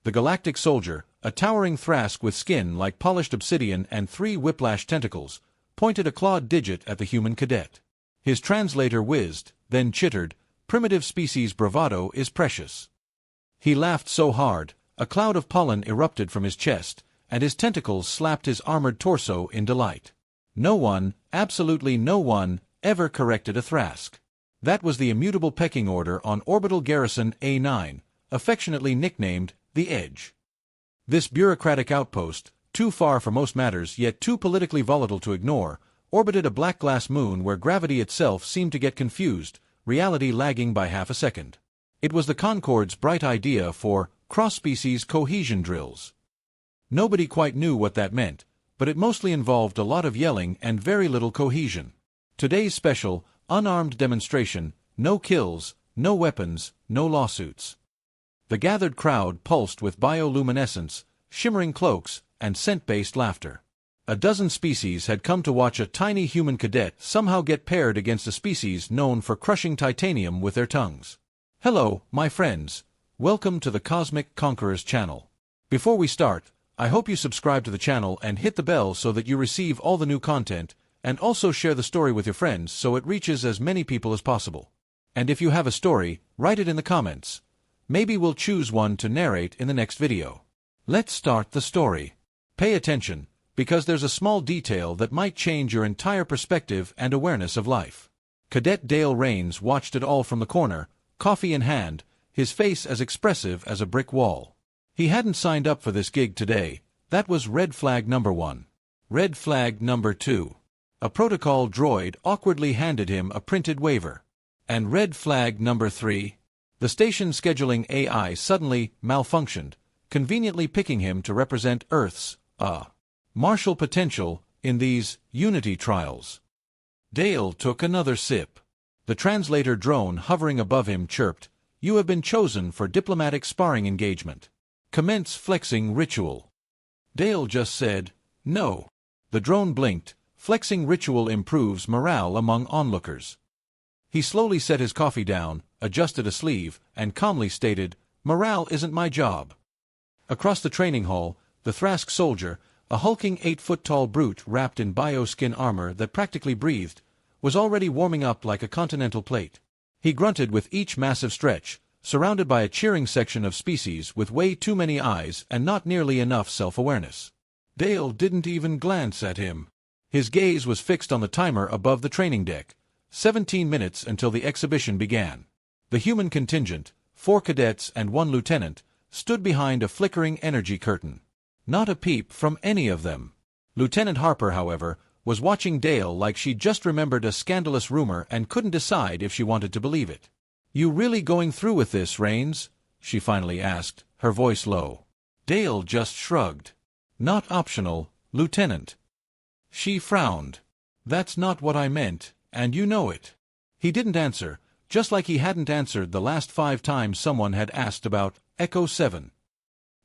The Galactic soldier, a towering thrask with skin like polished obsidian and 3 whiplash tentacles, pointed a clawed digit at the human cadet. His translator whizzed, then chittered, "Primitive species bravado is precious." He laughed so hard, a cloud of pollen erupted from his chest, and his tentacles slapped his armored torso in delight. No one, absolutely no one, ever corrected a thrask. That was the immutable pecking order on Orbital Garrison A9, affectionately nicknamed the Edge. This bureaucratic outpost, too far for most matters yet too politically volatile to ignore, orbited a black glass moon where gravity itself seemed to get confused, reality lagging by half a second. It was the Concord's bright idea for cross-species cohesion drills. Nobody quite knew what that meant, but it mostly involved a lot of yelling and very little cohesion. Today's special, unarmed demonstration: no kills, no weapons, no lawsuits. The gathered crowd pulsed with bioluminescence, shimmering cloaks, and scent-based laughter. A dozen species had come to watch a tiny human cadet somehow get paired against a species known for crushing titanium with their tongues. Hello, my friends. Welcome to the Cosmic Conquerors channel. Before we start, I hope you subscribe to the channel and hit the bell so that you receive all the new content, and also share the story with your friends so it reaches as many people as possible. And if you have a story, write it in the comments. Maybe we'll choose one to narrate in the next video. Let's start the story. Pay attention, because there's a small detail that might change your entire perspective and awareness of life. Cadet Dale Raines watched it all from the corner, coffee in hand, his face as expressive as a brick wall. He hadn't signed up for this gig today. That was red flag number 1. Red flag number 2. A protocol droid awkwardly handed him a printed waiver. And red flag number 3. The station scheduling AI suddenly malfunctioned, conveniently picking him to represent Earth's, martial potential in these Unity trials. Dale took another sip. The translator drone hovering above him chirped, "You have been chosen for diplomatic sparring engagement. Commence flexing ritual." Dale just said, "No." The drone blinked. Flexing ritual improves morale among onlookers. He slowly set his coffee down, adjusted a sleeve, and calmly stated, "Morale isn't my job." Across the training hall, the Thrask soldier, a hulking 8-foot-tall brute wrapped in bioskin armor that practically breathed, was already warming up like a continental plate. He grunted with each massive stretch, surrounded by a cheering section of species with way too many eyes and not nearly enough self-awareness. Dale didn't even glance at him. His gaze was fixed on the timer above the training deck. 17 minutes until the exhibition began. The human contingent, 4 cadets and 1 lieutenant, stood behind a flickering energy curtain. Not a peep from any of them. Lieutenant Harper, however, was watching Dale like she'd just remembered a scandalous rumor and couldn't decide if she wanted to believe it. "You really going through with this, Raines?" she finally asked, her voice low. Dale just shrugged. "Not optional, Lieutenant." She frowned. "That's not what I meant, and you know it." He didn't answer, just like he hadn't answered the last 5 times someone had asked about Echo 7.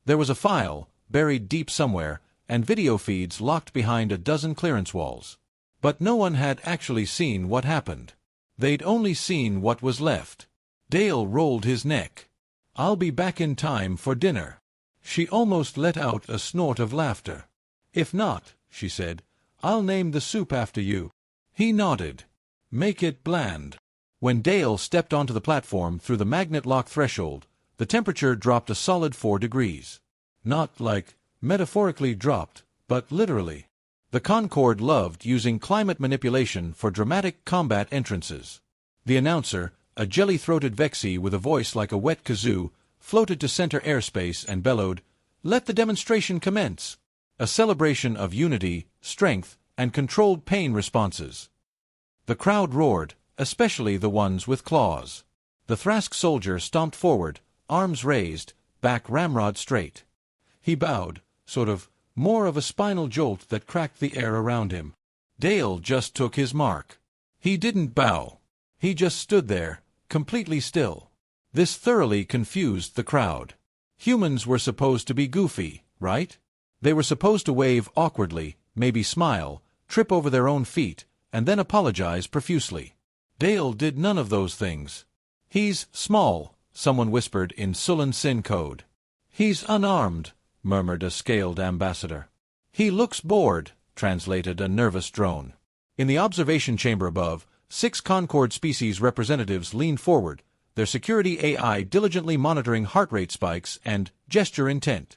There was a file, buried deep somewhere, and video feeds locked behind a dozen clearance walls. But no one had actually seen what happened. They'd only seen what was left. Dale rolled his neck. "I'll be back in time for dinner." She almost let out a snort of laughter. "If not," she said, "I'll name the soup after you." He nodded. "Make it bland." When Dale stepped onto the platform through the magnet lock threshold, the temperature dropped a solid 4 degrees. Not like metaphorically dropped, but literally. The Concord loved using climate manipulation for dramatic combat entrances. The announcer, a jelly-throated Vexy with a voice like a wet kazoo, floated to center airspace and bellowed, "Let the demonstration commence." A celebration of unity, strength, and controlled pain responses. The crowd roared, especially the ones with claws. The Thrask soldier stomped forward, arms raised, back ramrod straight. He bowed, sort of, more of a spinal jolt that cracked the air around him. Dale just took his mark. He didn't bow. He just stood there, completely still. This thoroughly confused the crowd. Humans were supposed to be goofy, right? They were supposed to wave awkwardly, maybe smile, trip over their own feet, and then apologize profusely. Dale did none of those things. "He's small," someone whispered in Sullan Sin code. "He's unarmed," murmured a scaled ambassador. "He looks bored," translated a nervous drone. In the observation chamber above, 6 Concord species representatives leaned forward, their security AI diligently monitoring heart rate spikes and gesture intent.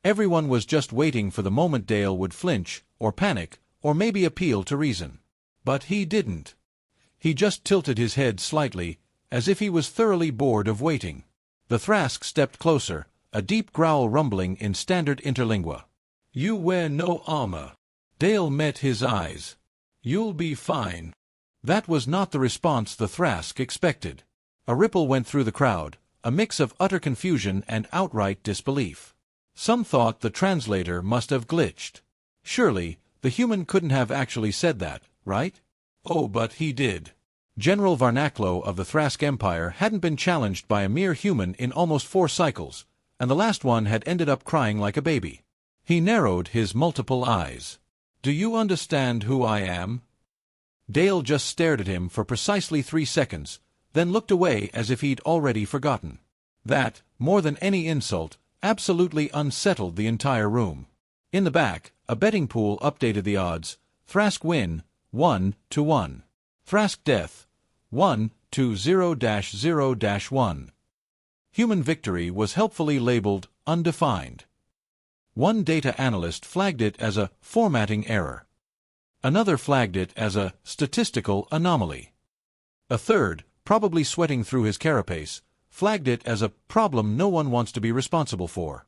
Everyone was just waiting for the moment Dale would flinch, or panic, or maybe appeal to reason. But he didn't. He just tilted his head slightly, as if he was thoroughly bored of waiting. The Thrask stepped closer, a deep growl rumbling in standard interlingua. "You wear no armor." Dale met his eyes. "You'll be fine." That was not the response the Thrask expected. A ripple went through the crowd, a mix of utter confusion and outright disbelief. Some thought the translator must have glitched. Surely, the human couldn't have actually said that, right? Oh, but he did. General Varnaclo of the Thrask Empire hadn't been challenged by a mere human in almost 4 cycles, and the last one had ended up crying like a baby. He narrowed his multiple eyes. "Do you understand who I am?" Dale just stared at him for precisely 3 seconds, then looked away as if he'd already forgotten. That, more than any insult, absolutely unsettled the entire room. In the back, a betting pool updated the odds. Thrask win, 1-1. Thrask death, 1-0-0-1. Human victory was helpfully labeled undefined. One data analyst flagged it as a formatting error. Another flagged it as a statistical anomaly. A third, probably sweating through his carapace, flagged it as a problem no one wants to be responsible for.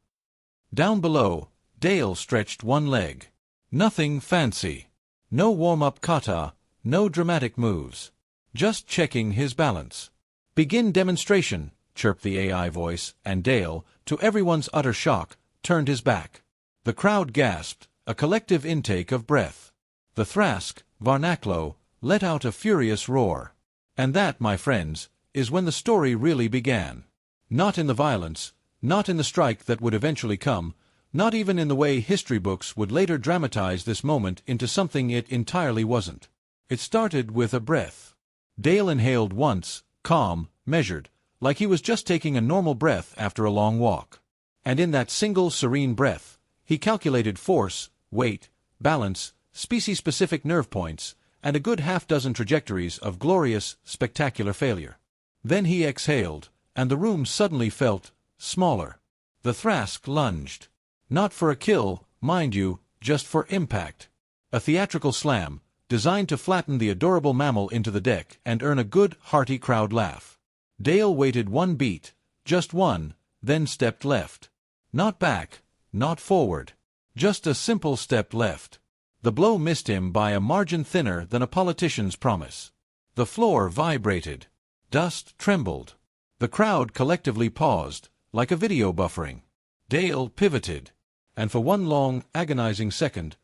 Down below, Dale stretched one leg. Nothing fancy. No warm-up kata, no dramatic moves. Just checking his balance. "Begin demonstration," chirped the AI voice, and Dale, to everyone's utter shock, turned his back. The crowd gasped, a collective intake of breath. The Thrask, Varnaclo, let out a furious roar. And that, my friends, is when the story really began. Not in the violence, not in the strike that would eventually come, not even in the way history books would later dramatize this moment into something it entirely wasn't. It started with a breath. Dale inhaled once, calm, measured, like he was just taking a normal breath after a long walk. And in that single serene breath, he calculated force, weight, balance, species-specific nerve points, and a good half-dozen trajectories of glorious, spectacular failure. Then he exhaled, and the room suddenly felt smaller. The Thrask lunged. Not for a kill, mind you, just for impact. A theatrical slam, designed to flatten the adorable mammal into the deck and earn a good, hearty crowd laugh. Dale waited one beat, just one, then stepped left. Not back, not forward. Just a simple step left. The blow missed him by a margin thinner than a politician's promise. The floor vibrated. Dust trembled. The crowd collectively paused, like a video buffering. Dale pivoted, and for one long, agonizing second,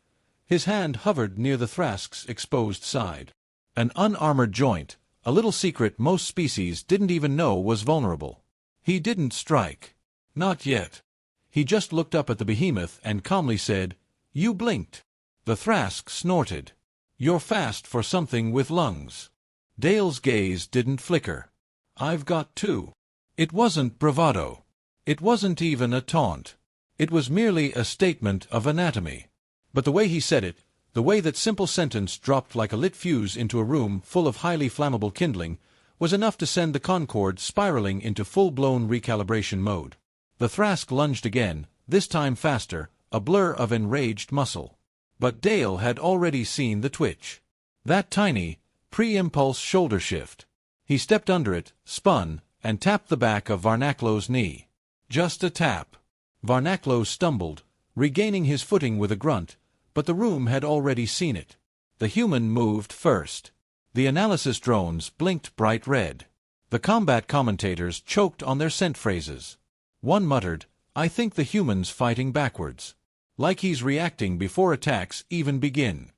his hand hovered near the Thrask's exposed side. An unarmored joint, a little secret most species didn't even know was vulnerable. He didn't strike. Not yet. He just looked up at the behemoth and calmly said, "You blinked." The Thrask snorted. "You're fast for something with lungs." Dale's gaze didn't flicker. "I've got 2. It wasn't bravado. It wasn't even a taunt. It was merely a statement of anatomy. But the way he said it, the way that simple sentence dropped like a lit fuse into a room full of highly flammable kindling, was enough to send the Concord spiraling into full-blown recalibration mode. The Thrask lunged again, this time faster, a blur of enraged muscle. But Dale had already seen the twitch. That tiny, pre-impulse shoulder shift. He stepped under it, spun, and tapped the back of Varnaclo's knee. Just a tap. Varnaclo stumbled, regaining his footing with a grunt, but the room had already seen it. The human moved first. The analysis drones blinked bright red. The combat commentators choked on their scent phrases. One muttered, "I think the human's fighting backwards. Like he's reacting before attacks even begin."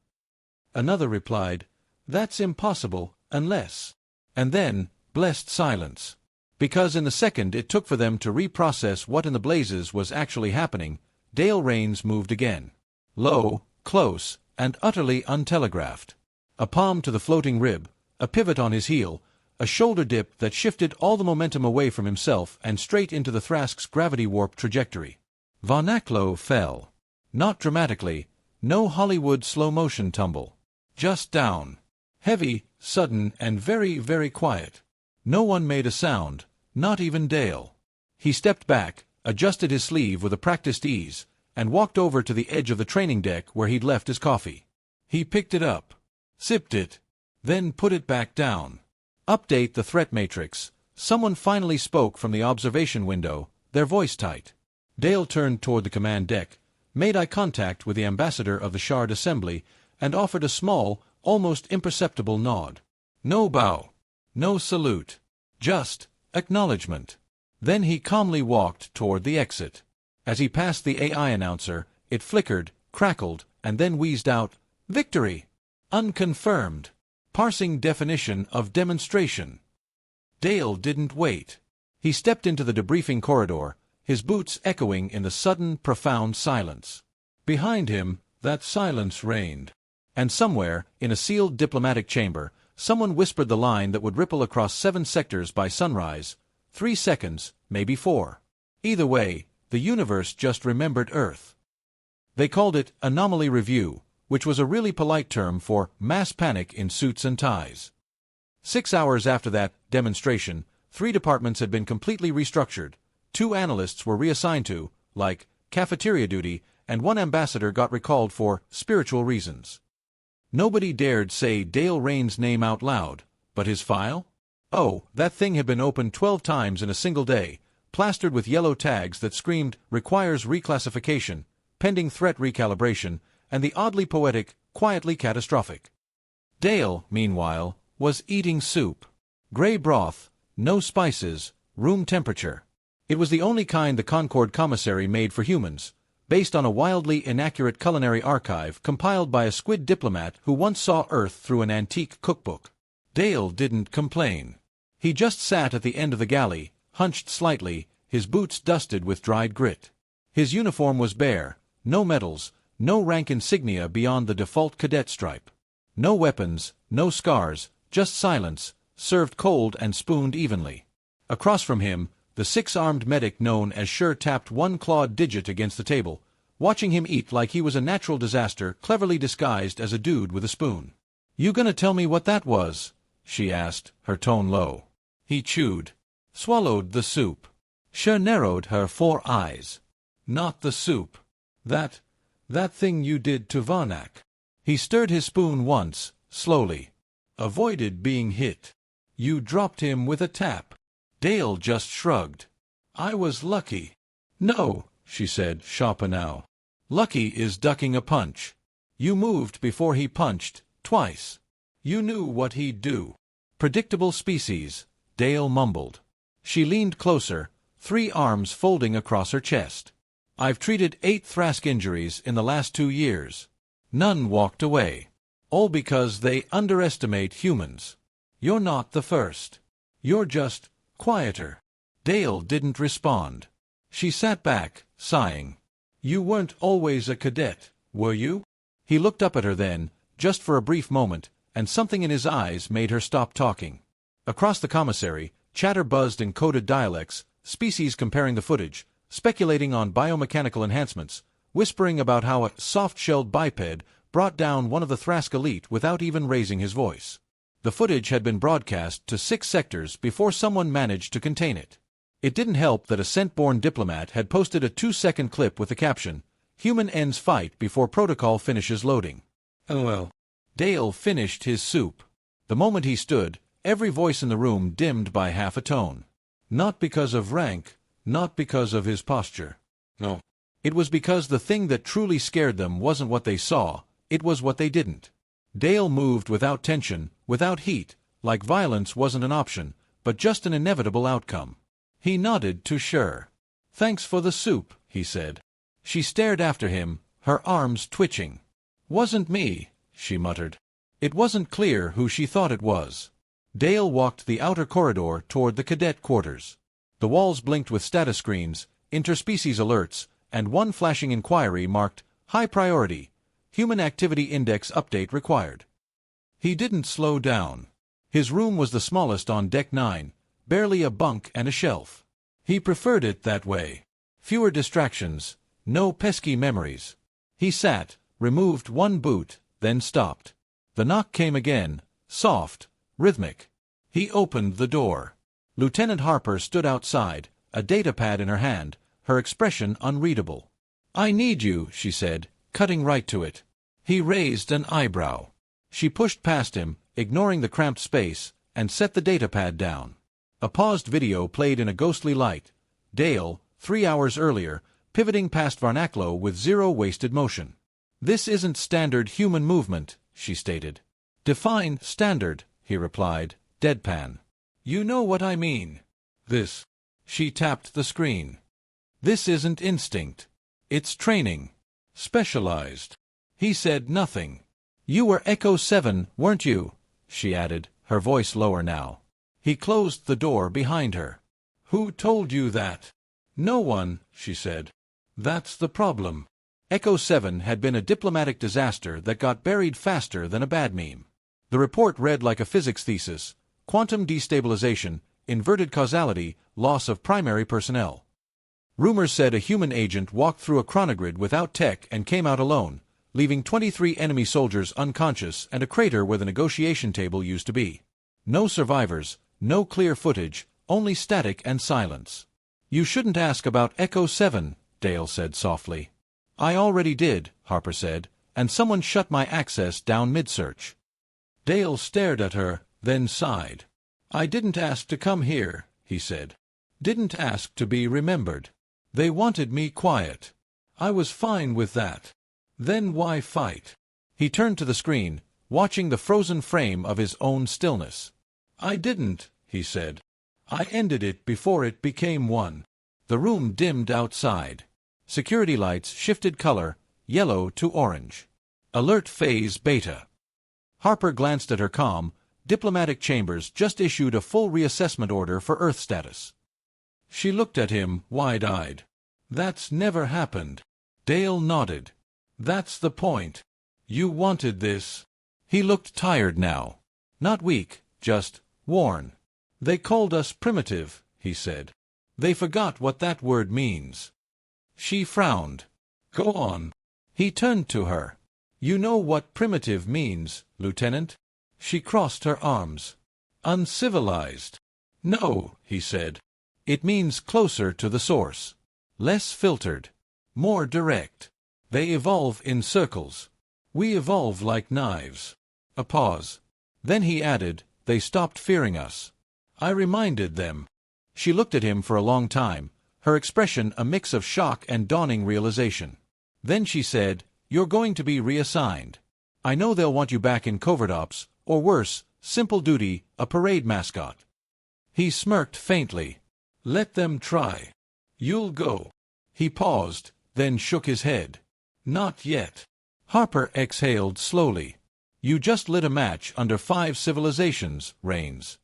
Another replied, "That's impossible, unless—" And then, blessed silence. Because in the second it took for them to reprocess what in the blazes was actually happening, Dale Raines moved again. Low, close, and utterly untelegraphed. A palm to the floating rib, a pivot on his heel, a shoulder dip that shifted all the momentum away from himself and straight into the Thrask's gravity-warp trajectory. Varnaklo fell. Not dramatically, no Hollywood slow-motion tumble. Just down. Heavy, sudden, and very, very quiet. No one made a sound, not even Dale. He stepped back, adjusted his sleeve with a practiced ease, and walked over to the edge of the training deck where he'd left his coffee. He picked it up, sipped it, then put it back down. Update the threat matrix. Someone finally spoke from the observation window, their voice tight. Dale turned toward the command deck, made eye contact with the ambassador of the Shard Assembly, and offered a small, almost imperceptible nod. No bow. No salute. Just acknowledgement. Then he calmly walked toward the exit. As he passed the AI announcer, it flickered, crackled, and then wheezed out, "Victory! Unconfirmed. Parsing definition of demonstration." Dale didn't wait. He stepped into the debriefing corridor, his boots echoing in the sudden, profound silence. Behind him, that silence reigned. And somewhere, in a sealed diplomatic chamber, someone whispered the line that would ripple across 7 sectors by sunrise. 3 seconds, maybe 4. Either way, the universe just remembered Earth. They called it anomaly review, which was a really polite term for mass panic in suits and ties. 6 hours after that demonstration, 3 departments had been completely restructured. 2 analysts were reassigned to, like, cafeteria duty, and 1 ambassador got recalled for spiritual reasons. Nobody dared say Dale Rain's name out loud, but his file? Oh, that thing had been opened 12 times in a single day, plastered with yellow tags that screamed, "Requires reclassification," "Pending threat recalibration," and the oddly poetic, quietly catastrophic. Dale, meanwhile, was eating soup. Gray broth, no spices, room temperature. It was the only kind the Concord commissary made for humans, based on a wildly inaccurate culinary archive compiled by a squid diplomat who once saw Earth through an antique cookbook. Dale didn't complain. He just sat at the end of the galley, hunched slightly, his boots dusted with dried grit. His uniform was bare, no medals, no rank insignia beyond the default cadet stripe. No weapons, no scars, just silence, served cold and spooned evenly. Across from him, the 6-armed medic known as Sure tapped 1 clawed digit against the table, watching him eat like he was a natural disaster cleverly disguised as a dude with a spoon. "You gonna tell me what that was?" she asked, her tone low. He chewed. Swallowed the soup. Sure narrowed her 4 eyes. "Not the soup. That thing you did to Varnak." He stirred his spoon once, slowly. "Avoided being hit. You dropped him with a tap." Dale just shrugged. "I was lucky." "No," she said, sharper now. "Lucky is ducking a punch. You moved before he punched, twice. You knew what he'd do." "Predictable species," Dale mumbled. She leaned closer, 3 arms folding across her chest. "I've treated 8 Thrask injuries in the last 2 years. None walked away. All because they underestimate humans. You're not the first. You're just quieter." Dale didn't respond. She sat back, sighing. "You weren't always a cadet, were you?" He looked up at her then, just for a brief moment, and something in his eyes made her stop talking. Across the commissary, chatter buzzed in coded dialects, species comparing the footage, speculating on biomechanical enhancements, whispering about how a soft-shelled biped brought down one of the Thrask elite without even raising his voice. The footage had been broadcast to 6 sectors before someone managed to contain it. It didn't help that a scent-born diplomat had posted a 2-second clip with the caption, "Human ends fight before protocol finishes loading." LOL. Dale finished his soup. The moment he stood, every voice in the room dimmed by half a tone. Not because of rank, not because of his posture. No. It was because the thing that truly scared them wasn't what they saw, it was what they didn't. Dale moved without tension, without heat, like violence wasn't an option, but just an inevitable outcome. He nodded to Sure. "Thanks for the soup," he said. She stared after him, her arms twitching. "Wasn't me," she muttered. It wasn't clear who she thought it was. Dale walked the outer corridor toward the cadet quarters. The walls blinked with status screens, interspecies alerts, and 1 flashing inquiry marked, "High priority. Human Activity Index update required." He didn't slow down. His room was the smallest on Deck 9, barely a bunk and a shelf. He preferred it that way. Fewer distractions, no pesky memories. He sat, removed one boot, then stopped. The knock came again, soft, rhythmic. He opened the door. Lieutenant Harper stood outside, a datapad in her hand, her expression unreadable. "I need you," she said, cutting right to it. He raised an eyebrow. She pushed past him, ignoring the cramped space, and set the datapad down. A paused video played in a ghostly light. Dale, 3 hours earlier, pivoting past Varnaclo with zero wasted motion. "This isn't standard human movement," she stated. "Define standard," he replied, deadpan. "You know what I mean. This." She tapped the screen. "This isn't instinct. It's training. Specialized." He said nothing. "You were Echo 7, weren't you?" she added, her voice lower now. He closed the door behind her. "Who told you that?" "No one," she said. "That's the problem." Echo 7 had been a diplomatic disaster that got buried faster than a bad meme. The report read like a physics thesis: quantum destabilization, inverted causality, loss of primary personnel. Rumors said a human agent walked through a chronogrid without tech and came out alone, leaving 23 enemy soldiers unconscious and a crater where the negotiation table used to be. No survivors, no clear footage, only static and silence. "You shouldn't ask about Echo 7, Dale said softly. "I already did," Harper said, "and someone shut my access down mid-search." Dale stared at her, then sighed. "I didn't ask to come here," he said. "Didn't ask to be remembered. They wanted me quiet. I was fine with that. Then why fight?" He turned to the screen, watching the frozen frame of his own stillness. "I didn't," he said. "I ended it before it became one." The room dimmed outside. Security lights shifted color, yellow to orange. Alert phase beta. Harper glanced at her comm. Diplomatic chambers just issued a full reassessment order for Earth status. She looked at him, wide-eyed. "That's never happened." Dale nodded. "That's the point. You wanted this." He looked tired now. Not weak, just worn. "They called us primitive," he said. "They forgot what that word means." She frowned. "Go on." He turned to her. "You know what primitive means, Lieutenant?" She crossed her arms. "Uncivilized." "No," he said. "It means closer to the source. Less filtered. More direct. They evolve in circles. We evolve like knives." A pause. Then he added, "They stopped fearing us. I reminded them." She looked at him for a long time, her expression a mix of shock and dawning realization. Then she said, "You're going to be reassigned. I know they'll want you back in covert ops, or worse, simple duty, a parade mascot." He smirked faintly. "Let them try. You'll go." He paused, then shook his head. "Not yet." Harper exhaled slowly. "You just lit a match under 5 civilizations, Rains."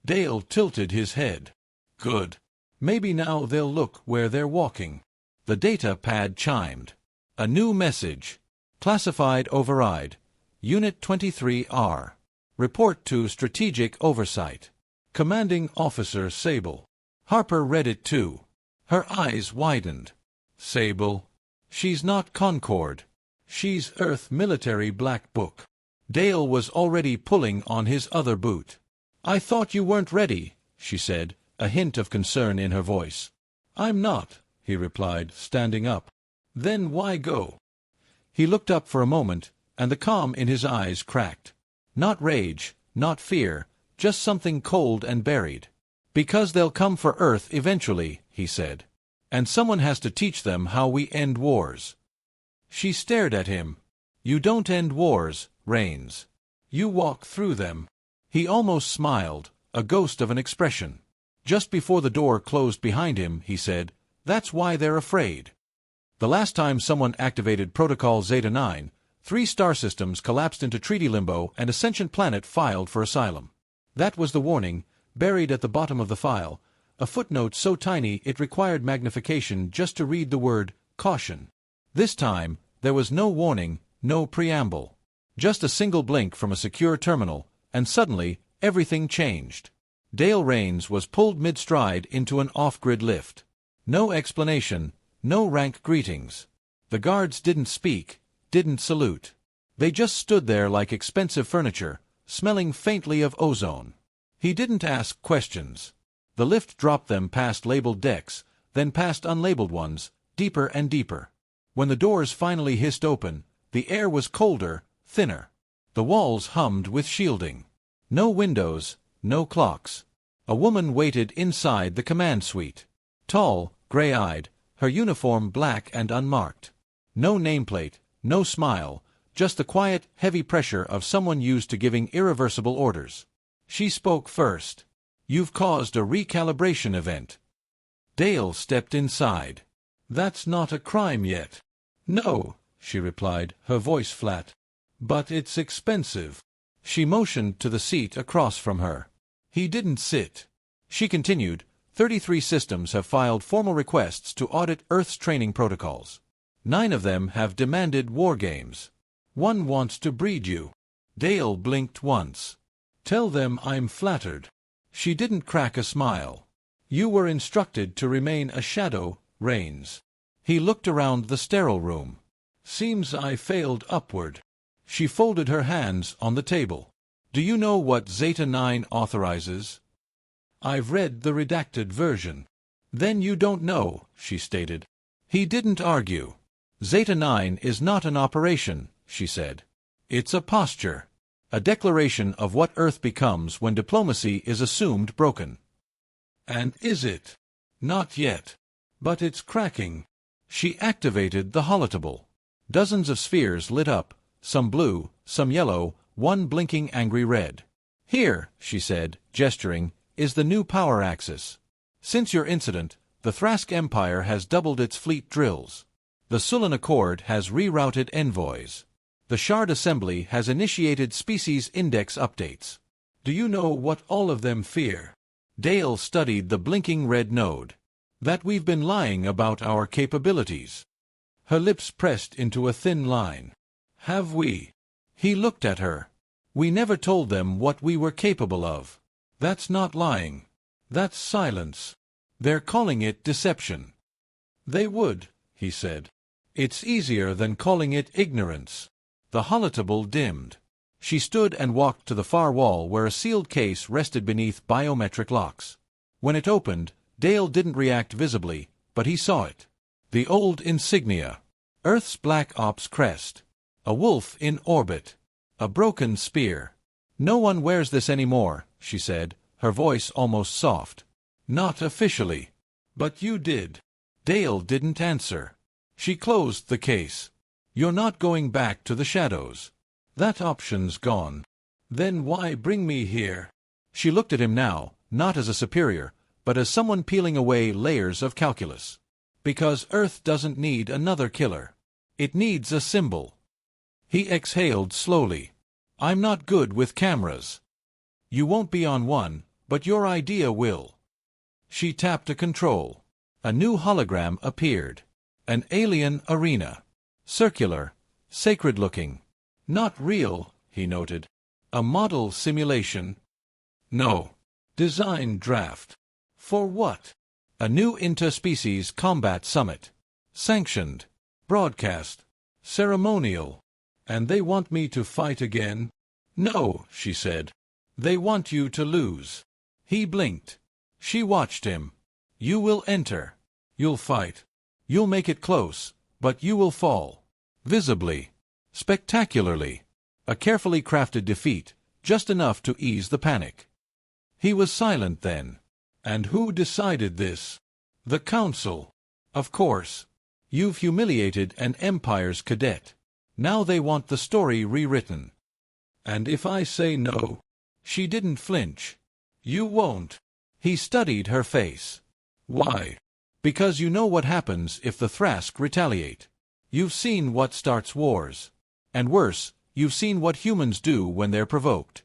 Dale tilted his head. "Good. Maybe now they'll look where they're walking." The data pad chimed. A new message. Classified override. Unit 23R. Report to Strategic Oversight. Commanding Officer Sable. Harper read it too. Her eyes widened. "Sable? She's not Concord. She's Earth Military Black Book." Dale was already pulling on his other boot. "I thought you weren't ready," she said, a hint of concern in her voice. "I'm not," he replied, standing up. "Then why go?" He looked up for a moment, and the calm in his eyes cracked. Not rage, not fear, just something cold and buried. "Because they'll come for Earth eventually," he said. "And someone has to teach them how we end wars." She stared at him. "You don't end wars, Rains. You walk through them." He almost smiled, a ghost of an expression. Just before the door closed behind him, he said, "That's why they're afraid." The last time someone activated Protocol Zeta-9, 3 star systems collapsed into treaty limbo and a sentient planet filed for asylum. That was the warning, buried at the bottom of the file, a footnote so tiny it required magnification just to read the word, caution. This time, there was no warning, no preamble. Just a single blink from a secure terminal, and suddenly, everything changed. Dale Raines was pulled mid-stride into an off-grid lift. No explanation, no rank greetings. The guards didn't speak, didn't salute. They just stood there like expensive furniture, smelling faintly of ozone. He didn't ask questions. The lift dropped them past labeled decks, then past unlabeled ones, deeper and deeper. When the doors finally hissed open, the air was colder, thinner. The walls hummed with shielding. No windows, no clocks. A woman waited inside the command suite. Tall, gray-eyed, her uniform black and unmarked. No nameplate, no smile, just the quiet, heavy pressure of someone used to giving irreversible orders. She spoke first. "You've caused a recalibration event." Dale stepped inside. "That's not a crime yet." "No," she replied, her voice flat. "But it's expensive." She motioned to the seat across from her. He didn't sit. She continued, 33 systems have filed formal requests to audit Earth's training protocols. 9 of them have demanded war games. 1 wants to breed you. Dale blinked once. "Tell them I'm flattered." She didn't crack a smile. "You were instructed to remain a shadow, Raines." He looked around the sterile room. "Seems I failed upward." She folded her hands on the table. "Do you know what Zeta 9 authorizes?" "I've read the redacted version." "Then you don't know," she stated. He didn't argue. "Zeta 9 is not an operation," she said. "It's a posture. A declaration of what Earth becomes when diplomacy is assumed broken." "And is it?" "Not yet. But it's cracking." She activated the holotable. Dozens of spheres lit up, some blue, some yellow, one blinking angry red. "Here," she said, gesturing, "is the new power axis. Since your incident, the Thrask Empire has doubled its fleet drills. The Sulan Accord has rerouted envoys. The Shard Assembly has initiated species index updates. Do you know what all of them fear?" Dale studied the blinking red node. "That we've been lying about our capabilities." Her lips pressed into a thin line. "Have we?" He looked at her. "We never told them what we were capable of." "That's not lying. That's silence. They're calling it deception." "They would," he said. "It's easier than calling it ignorance." The holotable dimmed. She stood and walked to the far wall where a sealed case rested beneath biometric locks. When it opened, Dale didn't react visibly, but he saw it. The old insignia. Earth's Black Ops crest. A wolf in orbit. A broken spear. "No one wears this anymore," she said, her voice almost soft. "Not officially. But you did." Dale didn't answer. She closed the case. "You're not going back to the shadows. That option's gone." "Then why bring me here?" She looked at him now, not as a superior, but as someone peeling away layers of calculus. "Because Earth doesn't need another killer. It needs a symbol." He exhaled slowly. "I'm not good with cameras." "You won't be on one, but your idea will." She tapped a control. A new hologram appeared. An alien arena. Circular, sacred-looking. "Not real," he noted. "A model simulation?" "No. Design draft." "For what?" "A new interspecies combat summit. Sanctioned. Broadcast. Ceremonial. And they want me to fight again?" "No," she said. "They want you to lose." He blinked. She watched him. "You will enter. You'll fight. You'll make it close, but you will fall. Visibly. Spectacularly. A carefully crafted defeat, just enough to ease the panic." He was silent then. "And who decided this?" "The Council. Of course. You've humiliated an Empire's cadet. Now they want the story rewritten." "And if I say no?" She didn't flinch. "You won't." He studied her face. "Why?" "Because you know what happens if the Thrask retaliate. You've seen what starts wars. And worse, you've seen what humans do when they're provoked."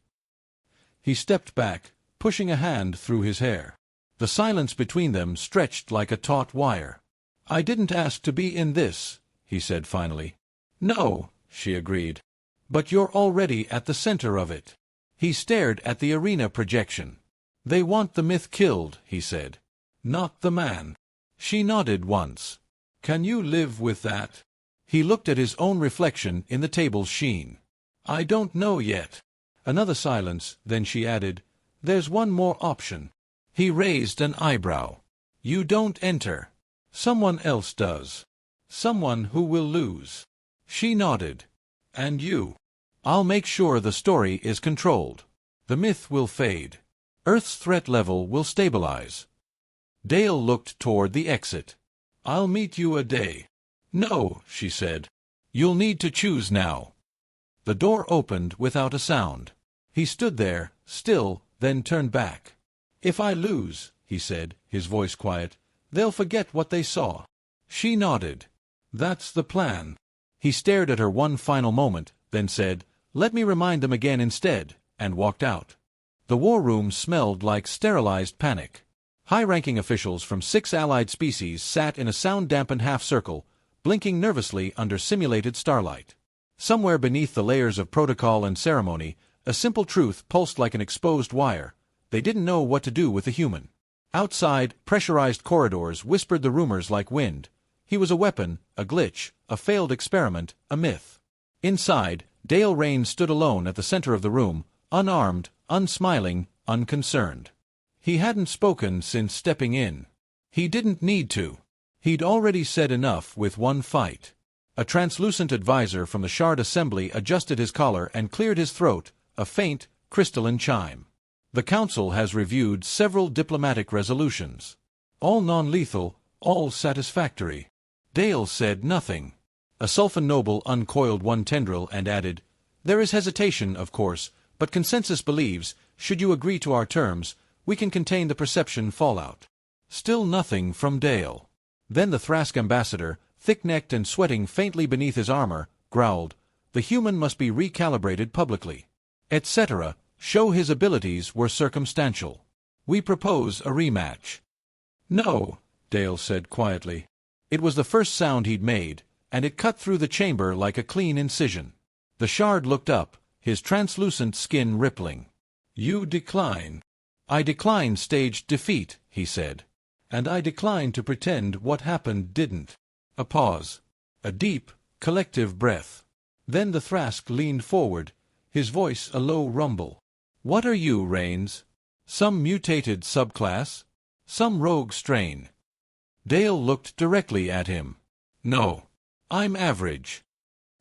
He stepped back, pushing a hand through his hair. The silence between them stretched like a taut wire. "I didn't ask to be in this," he said finally. "No," she agreed. "But you're already at the center of it." He stared at the arena projection. "They want the myth killed," he said. "Not the man." She nodded once. "Can you live with that?" He looked at his own reflection in the table's sheen. "I don't know yet." Another silence, then she added, "There's one more option." He raised an eyebrow. "You don't enter. Someone else does. Someone who will lose." She nodded. "And you?" "I'll make sure the story is controlled. The myth will fade. Earth's threat level will stabilize." Dale looked toward the exit. "I'll meet you a day." "No," she said. "You'll need to choose now." The door opened without a sound. He stood there, still, then turned back. "If I lose," he said, his voice quiet, "they'll forget what they saw." She nodded. "That's the plan." He stared at her one final moment, then said, "Let me remind them again instead," and walked out. The war room smelled like sterilized panic. High-ranking officials from 6 allied species sat in a sound-dampened half-circle, blinking nervously under simulated starlight. Somewhere beneath the layers of protocol and ceremony, a simple truth pulsed like an exposed wire. They didn't know what to do with the human. Outside, pressurized corridors whispered the rumors like wind. He was a weapon, a glitch, a failed experiment, a myth. Inside, Dale Raines stood alone at the center of the room, unarmed, unsmiling, unconcerned. He hadn't spoken since stepping in. He didn't need to. He'd already said enough with one fight. A translucent advisor from the Shard Assembly adjusted his collar and cleared his throat, a faint, crystalline chime. "The Council has reviewed several diplomatic resolutions. All non-lethal, all satisfactory." Dale said nothing. A Sulfan noble uncoiled one tendril and added, "There is hesitation, of course, but consensus believes, should you agree to our terms, we can contain the perception fallout." Still nothing from Dale. Then the Thrask ambassador, thick-necked and sweating faintly beneath his armor, growled, "The human must be recalibrated publicly. Etc. Show his abilities were circumstantial. We propose a rematch." "No," Dale said quietly. It was the first sound he'd made, and it cut through the chamber like a clean incision. The Shard looked up, his translucent skin rippling. "You decline." "I decline staged defeat," he said. "And I decline to pretend what happened didn't." A pause. A deep, collective breath. Then the Thrask leaned forward, his voice a low rumble. "What are you, Raines? Some mutated subclass? Some rogue strain?" Dale looked directly at him. "No. I'm average."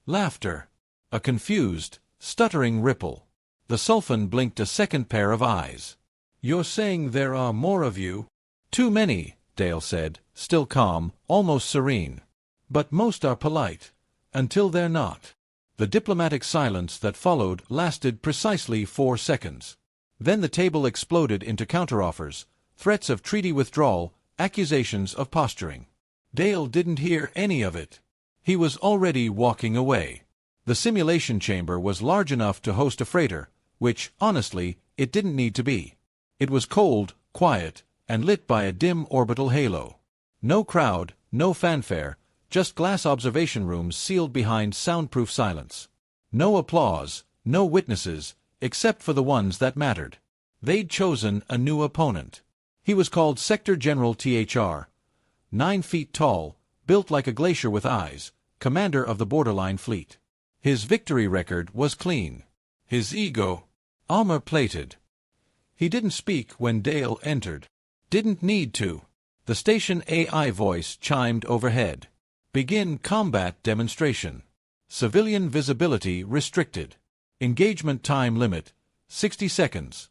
Laughter. A confused, stuttering ripple. The Sulfan blinked a second pair of eyes. "You're saying there are more of you?" "Too many," Dale said, still calm, almost serene. "But most are polite. Until they're not." The diplomatic silence that followed lasted precisely 4 seconds. Then the table exploded into counteroffers, threats of treaty withdrawal, accusations of posturing. Dale didn't hear any of it. He was already walking away. The simulation chamber was large enough to host a freighter, which, honestly, it didn't need to be. It was cold, quiet, and lit by a dim orbital halo. No crowd, no fanfare, just glass observation rooms sealed behind soundproof silence. No applause, no witnesses, except for the ones that mattered. They'd chosen a new opponent. He was called Sector General THR, 9 feet tall, built like a glacier with eyes, commander of the borderline fleet. His victory record was clean. His ego, armor-plated. He didn't speak when Dale entered. Didn't need to. The station AI voice chimed overhead. "Begin combat demonstration. Civilian visibility restricted. Engagement time limit, 60 seconds.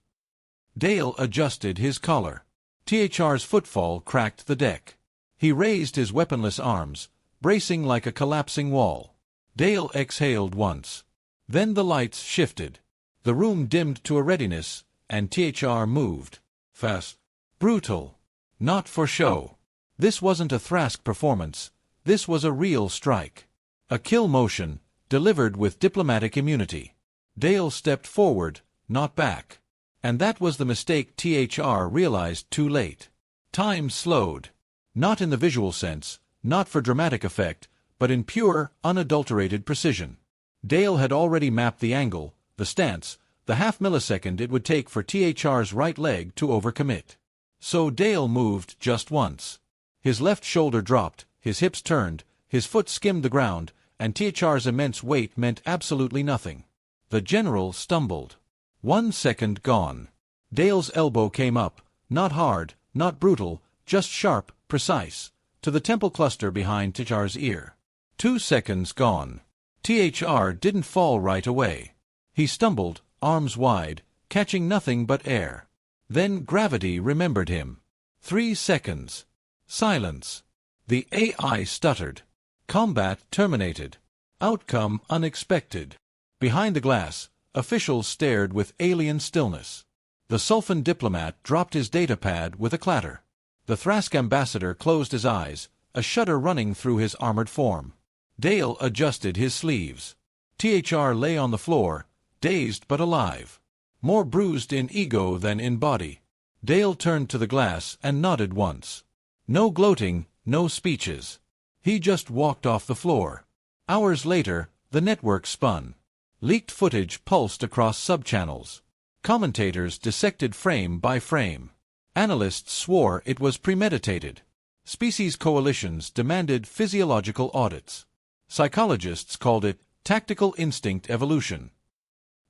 Dale adjusted his collar. THR's footfall cracked the deck. He raised his weaponless arms, bracing like a collapsing wall. Dale exhaled once. Then the lights shifted. The room dimmed to a readiness, and THR moved. Fast. Brutal. Not for show. This wasn't a Thrask performance. This was a real strike. A kill motion, delivered with diplomatic immunity. Dale stepped forward, not back. And that was the mistake THR realized too late. Time slowed. Not in the visual sense, not for dramatic effect, but in pure, unadulterated precision. Dale had already mapped the angle, the stance, the half-millisecond it would take for THR's right leg to overcommit. So Dale moved just once. His left shoulder dropped, his hips turned, his foot skimmed the ground, and THR's immense weight meant absolutely nothing. The general stumbled. 1 second gone. Dale's elbow came up, not hard, not brutal, just sharp, precise, to the temple cluster behind THR's ear. 2 seconds gone. THR didn't fall right away. He stumbled, arms wide, catching nothing but air. Then gravity remembered him. 3 seconds. Silence. The AI stuttered. Combat terminated. Outcome unexpected. Behind the glass, officials stared with alien stillness. The Sulfan diplomat dropped his datapad with a clatter. The Thrask ambassador closed his eyes, a shudder running through his armored form. Dale adjusted his sleeves. THR lay on the floor, dazed but alive. More bruised in ego than in body. Dale turned to the glass and nodded once. No gloating, no speeches. He just walked off the floor. Hours later, the network spun. Leaked footage pulsed across subchannels. Commentators dissected frame by frame. Analysts swore it was premeditated. Species coalitions demanded physiological audits. Psychologists called it tactical instinct evolution.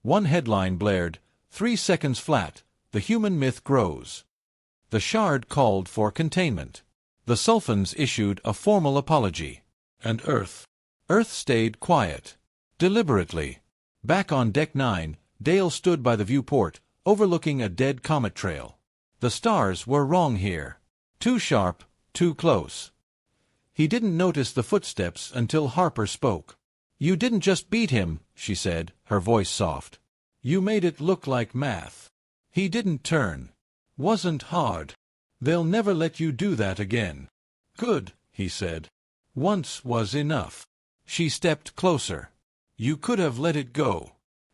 One headline blared, 3 seconds flat, the human myth grows. The Shard called for containment. The Sulfans issued a formal apology. And Earth stayed quiet. Deliberately. Back on Deck 9, Dale stood by the viewport, overlooking a dead comet trail. The stars were wrong here. Too sharp, too close. He didn't notice the footsteps until Harper spoke. "You didn't just beat him," she said, her voice soft. "You made it look like math. He didn't turn. Wasn't hard. They'll never let you do that again." "Good," he said. "Once was enough." She stepped closer. "You could have let it go.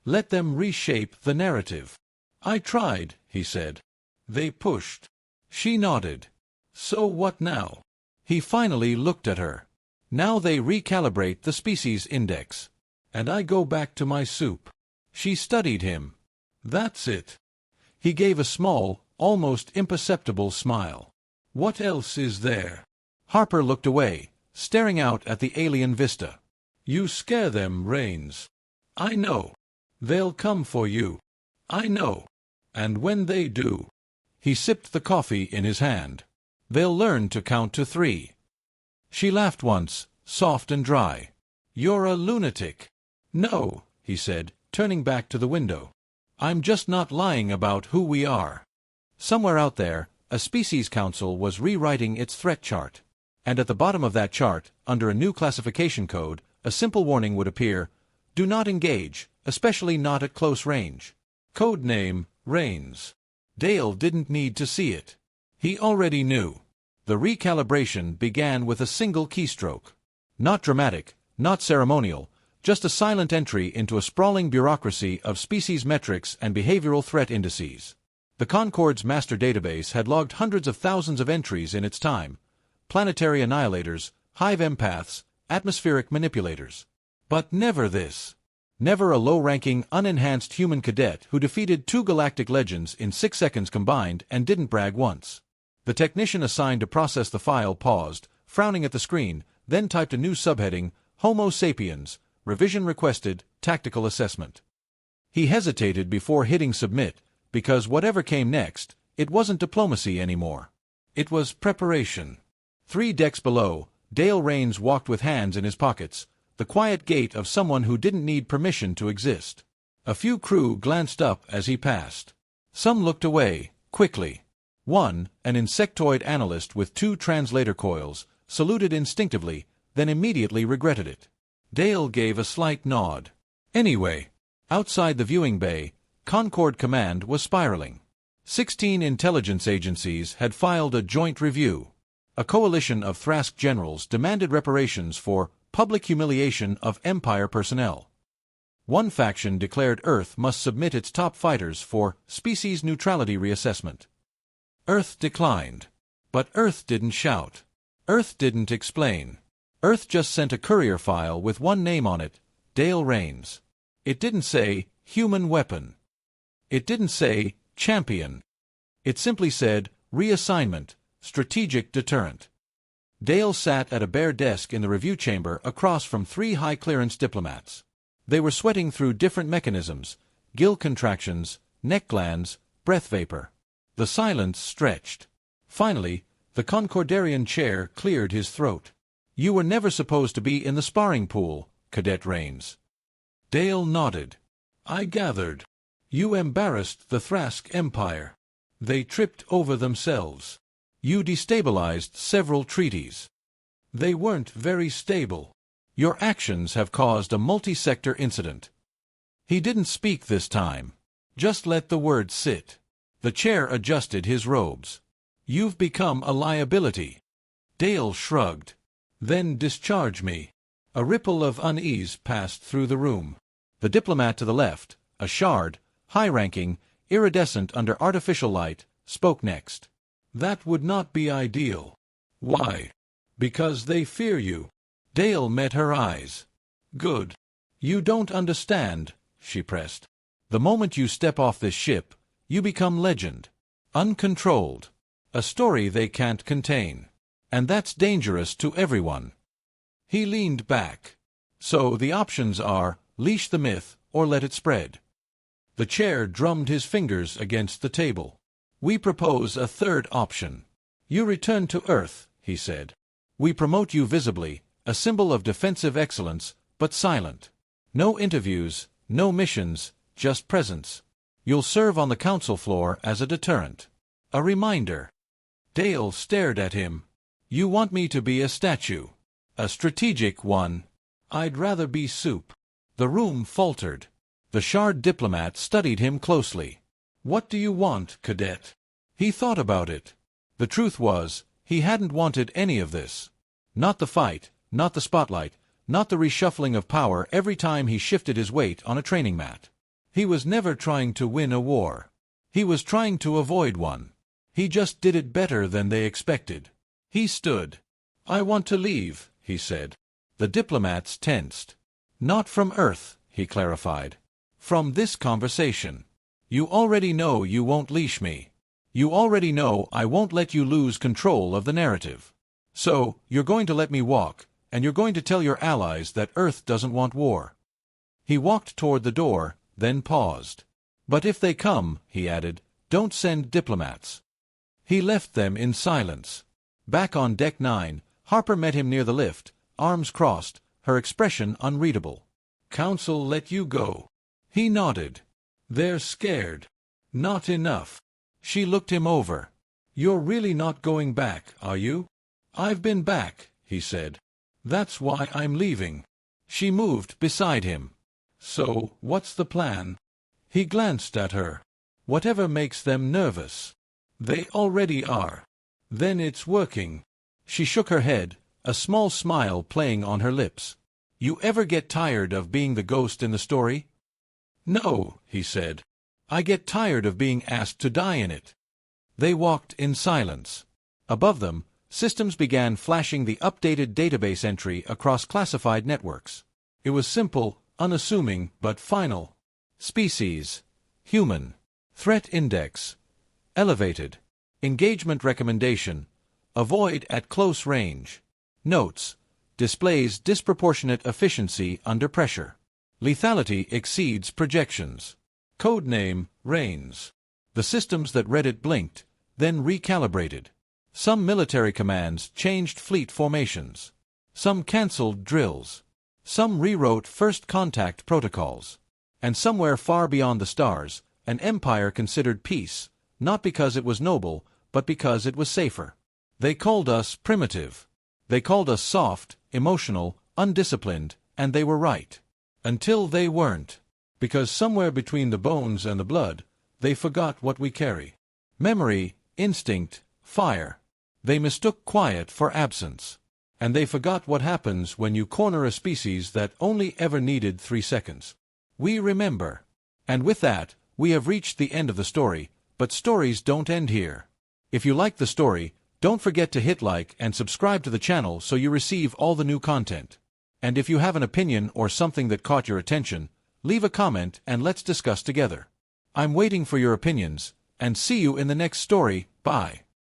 Let them reshape the narrative." "I tried," he said. "They pushed." She nodded. "So what now?" He finally looked at her. "Now they recalibrate the species index. And I go back to my soup." She studied him. "That's it." He gave a small, almost imperceptible smile. "What else is there?" Harper looked away, staring out at the alien vista. "You scare them, Rains. I know. They'll come for you. I know. And when they do—" He sipped the coffee in his hand. "They'll learn to count to 3. She laughed once, soft and dry. "You're a lunatic." "No," he said, turning back to the window. "I'm just not lying about who we are." Somewhere out there, a species council was rewriting its threat chart. And at the bottom of that chart, under a new classification code, a simple warning would appear: "Do not engage, especially not at close range." Code name, Rains. Dale didn't need to see it. He already knew. The recalibration began with a single keystroke. Not dramatic, not ceremonial, just a silent entry into a sprawling bureaucracy of species metrics and behavioral threat indices. The Concord's master database had logged hundreds of thousands of entries in its time: planetary annihilators, hive empaths, atmospheric manipulators. But never this. Never a low-ranking, unenhanced human cadet who defeated 2 galactic legends in 6 seconds combined and didn't brag once. The technician assigned to process the file paused, frowning at the screen, then typed a new subheading: Homo sapiens, revision requested, tactical assessment. He hesitated before hitting submit, because whatever came next, it wasn't diplomacy anymore. It was preparation. 3 decks below, Dale Rains walked with hands in his pockets, the quiet gait of someone who didn't need permission to exist. A few crew glanced up as he passed. Some looked away, quickly. One, an insectoid analyst with 2 translator coils, saluted instinctively, then immediately regretted it. Dale gave a slight nod. Anyway, outside the viewing bay, Concord Command was spiraling. 16 intelligence agencies had filed a joint review. A coalition of Thrask generals demanded reparations for public humiliation of Empire personnel. One faction declared Earth must submit its top fighters for species neutrality reassessment. Earth declined. But Earth didn't shout. Earth didn't explain. Earth just sent a courier file with one name on it: Dale Rains. It didn't say, human weapon. It didn't say, champion. It simply said, reassignment, strategic deterrent. Dale sat at a bare desk in the review chamber across from 3 high-clearance diplomats. They were sweating through different mechanisms, gill contractions, neck glands, breath vapor. The silence stretched. Finally, the Concordarian chair cleared his throat. You were never supposed to be in the sparring pool, Cadet Rains. Dale nodded. I gathered. You embarrassed the Thrask Empire. They tripped over themselves. You destabilized several treaties. They weren't very stable. Your actions have caused a multi-sector incident. He didn't speak this time. Just let the words sit. The chair adjusted his robes. You've become a liability. Dale shrugged. Then discharge me. A ripple of unease passed through the room. The diplomat to the left, a shard, high-ranking, iridescent under artificial light, spoke next. That would not be ideal. Why? Because they fear you. Dale met her eyes. Good. You don't understand, she pressed. The moment you step off this ship, you become legend. Uncontrolled. A story they can't contain. And that's dangerous to everyone. He leaned back. So the options are, leash the myth, or let it spread. The chair drummed his fingers against the table. We propose a third option. You return to Earth, he said. We promote you visibly, a symbol of defensive excellence, but silent. No interviews, no missions, just presence. You'll serve on the council floor as a deterrent. A reminder. Dale stared at him. You want me to be a statue? A strategic one? I'd rather be soup. The room faltered. The shard diplomat studied him closely. What do you want, Cadet? He thought about it. The truth was, he hadn't wanted any of this. Not the fight, not the spotlight, not the reshuffling of power every time he shifted his weight on a training mat. He was never trying to win a war. He was trying to avoid one. He just did it better than they expected. He stood. I want to leave, he said. The diplomats tensed. Not from Earth, he clarified. From this conversation. You already know you won't leash me. You already know I won't let you lose control of the narrative. So, you're going to let me walk, and you're going to tell your allies that Earth doesn't want war. He walked toward the door, then paused. But if they come, he added, don't send diplomats. He left them in silence. Back on Deck 9, Harper met him near the lift, arms crossed, her expression unreadable. Council let you go. He nodded. They're scared. Not enough. She looked him over. You're really not going back, are you? I've been back, he said. That's why I'm leaving. She moved beside him. So, what's the plan? He glanced at her. Whatever makes them nervous. They already are. Then it's working. She shook her head, a small smile playing on her lips. You ever get tired of being the ghost in the story? No, he said. I get tired of being asked to die in it. They walked in silence. Above them, systems began flashing the updated database entry across classified networks. It was simple, unassuming, but final. Species. Human. Threat index. Elevated. Engagement recommendation. Avoid at close range. Notes. Displays disproportionate efficiency under pressure. Lethality exceeds projections. Codename, Rains. The systems that read it blinked, then recalibrated. Some military commands changed fleet formations. Some canceled drills. Some rewrote first contact protocols. And somewhere far beyond the stars, an empire considered peace, not because it was noble, but because it was safer. They called us primitive. They called us soft, emotional, undisciplined, and they were right. Until they weren't. Because somewhere between the bones and the blood, they forgot what we carry. Memory, instinct, fire. They mistook quiet for absence. And they forgot what happens when you corner a species that only ever needed 3 seconds. We remember. And with that, we have reached the end of the story, but stories don't end here. If you like the story, don't forget to hit like and subscribe to the channel so you receive all the new content. And if you have an opinion or something that caught your attention, leave a comment and let's discuss together. I'm waiting for your opinions, and see you in the next story. Bye.